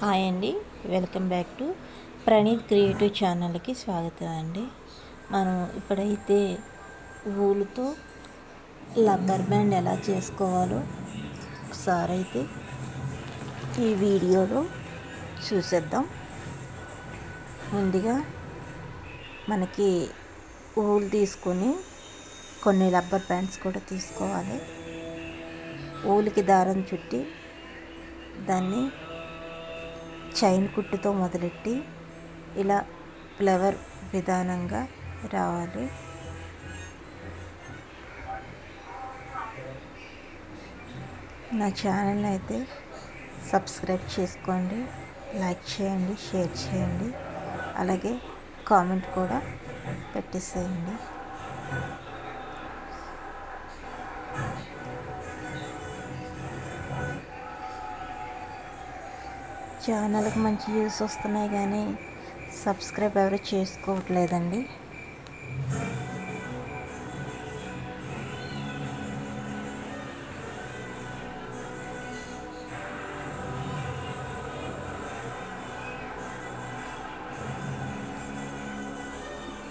Hi అండి, welcome back to Praneeth creative ఛానల్కి స్వాగతం అండి. మనం ఇప్పుడైతే ఊలుతో రబ్బర్ బ్యాండ్ ఎలా చేసుకోవాలో ఒకసారి అయితే ఈ వీడియోలో చూసేద్దాం. ముందుగా మనకి ఊలు తీసుకొని కొన్ని రబ్బర్ బ్యాండ్స్ కూడా తీసుకోవాలి. ఊలుకి దారం చుట్టి దాన్ని చైన్ కుట్టుతో మొదలెట్టి ఇలా ఫ్లవర్ విధానంగా రావాలి. నా ఛానల్ అయితే సబ్స్క్రైబ్ చేసుకోండి, లైక్ చేయండి, షేర్ చేయండి, అలాగే కామెంట్ కూడా పెట్టేసేయండి. ఛానల్కి మంచి వ్యూస్ వస్తున్నాయి కానీ సబ్స్క్రైబ్ ఎవరు చేసుకోవట్లేదండి.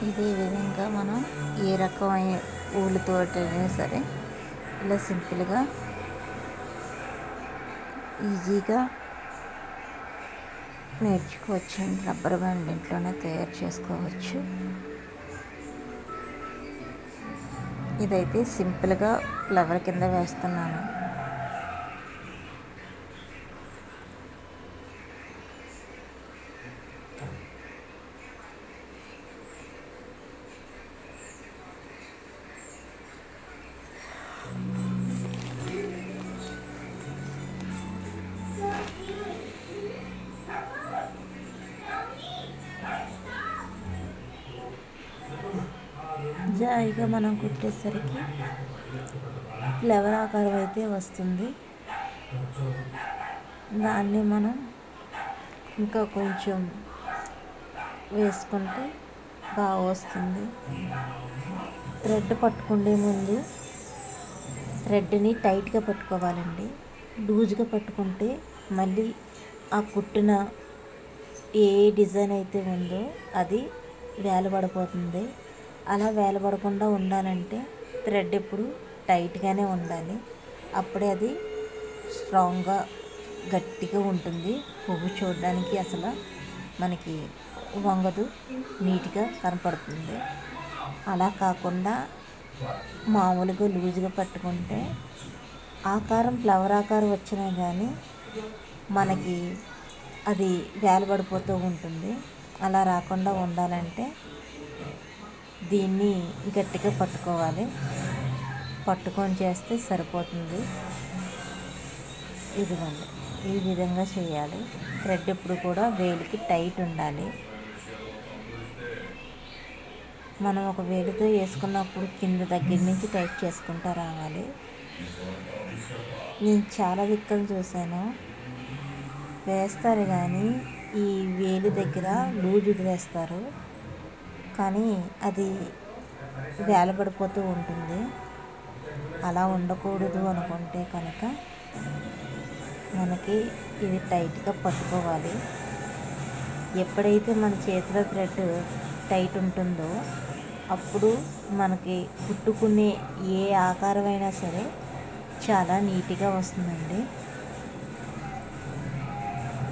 ఇదే విధంగా మనం ఏ రకమైన ఊలుతోటైనా సరే ఇలా సింపుల్గా ఈజీగా నేర్చుకోవచ్చు. రబ్బర్ బ్యాండ్ ఇంట్లోనే తయారు చేసుకోవచ్చు. ఇదైతే సింపుల్గా ఫ్లవర్ కింద వేస్తున్నాను. జాయిగా మనం కుట్టేసరికి ఫ్లవర్ ఆకారం అయితే వస్తుంది. దాన్ని మనం ఇంకా కొంచెం వేసుకుంటే బాగా వస్తుంది. థ్రెడ్ పట్టుకునే ముందు థ్రెడ్ని టైట్గా పట్టుకోవాలండి. లూజ్గా పట్టుకుంటే మళ్ళీ ఆ కుట్టిన ఏ డిజైన్ అయితే ఉందో అది వేలబడిపోతుంది. అలా వేలబడకుండా ఉండాలంటే థ్రెడ్ ఎప్పుడు టైట్గానే ఉండాలి. అప్పుడే అది స్ట్రాంగ్గా గట్టిగా ఉంటుంది. పువ్వు చూడడానికి అసలు మనకి వంగదు, నీట్గా కనపడుతుంది. అలా కాకుండా మామూలుగా లూజ్గా పట్టుకుంటే ఆకారం ఫ్లవర్ ఆకారం వచ్చినా కానీ మనకి అది వేలబడిపోతూ ఉంటుంది. అలా రాకుండా ఉండాలంటే దీన్ని గట్టిగా పట్టుకోవాలి. పట్టుకొని చేస్తే సరిపోతుంది. ఇదిగోండి, ఈ విధంగా చేయాలి. థ్రెడ్ ఎప్పుడు కూడా వేలికి టైట్ ఉండాలి. మనం ఒక వేలితో వేసుకున్నప్పుడు కింద దగ్గర నుంచి టైట్ చేసుకుంటూ రావాలి. నేను చాలా దిక్కులు చూశాను, వేస్తారు కానీ ఈ వేలి దగ్గర లూజ్ వదిలేస్తారు, కానీ అది వేలబడిపోతూ ఉంటుంది. అలా ఉండకూడదు అనుకుంటే కనుక మనకి ఇది టైట్గా పట్టుకోవాలి. ఎప్పుడైతే మన చేతిలో థ్రెడ్ టైట్ ఉంటుందో అప్పుడు మనకి కుట్టుకునే ఏ ఆకారమైనా సరే చాలా నీట్గా వస్తుందండి.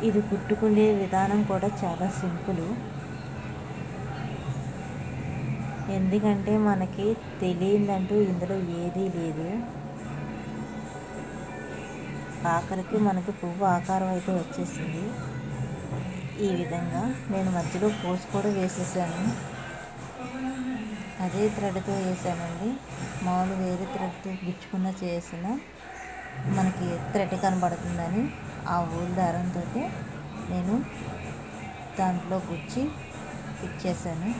ఇది కుట్టుకునే విధానం కూడా చాలా సింపుల్. ఎందుకంటే మనకి తెలియదంటూ ఇందులో ఏదీ లేదు. ఆఖరికి మనకి పువ్వు ఆకారం అయితే వచ్చేసింది. ఈ విధంగా నేను మధ్యలో పోస్ కూడా వేసేసాను. అదే థ్రెడ్తో వేసానండి. మామూలు వేరే థ్రెడ్తో గుచ్చుకున్న చేసిన మనకి థ్రెడ్ కనబడుతుందని ఆ ఊలు దారంతో నేను దాంట్లో గుచ్చి ఇచ్చేసాను.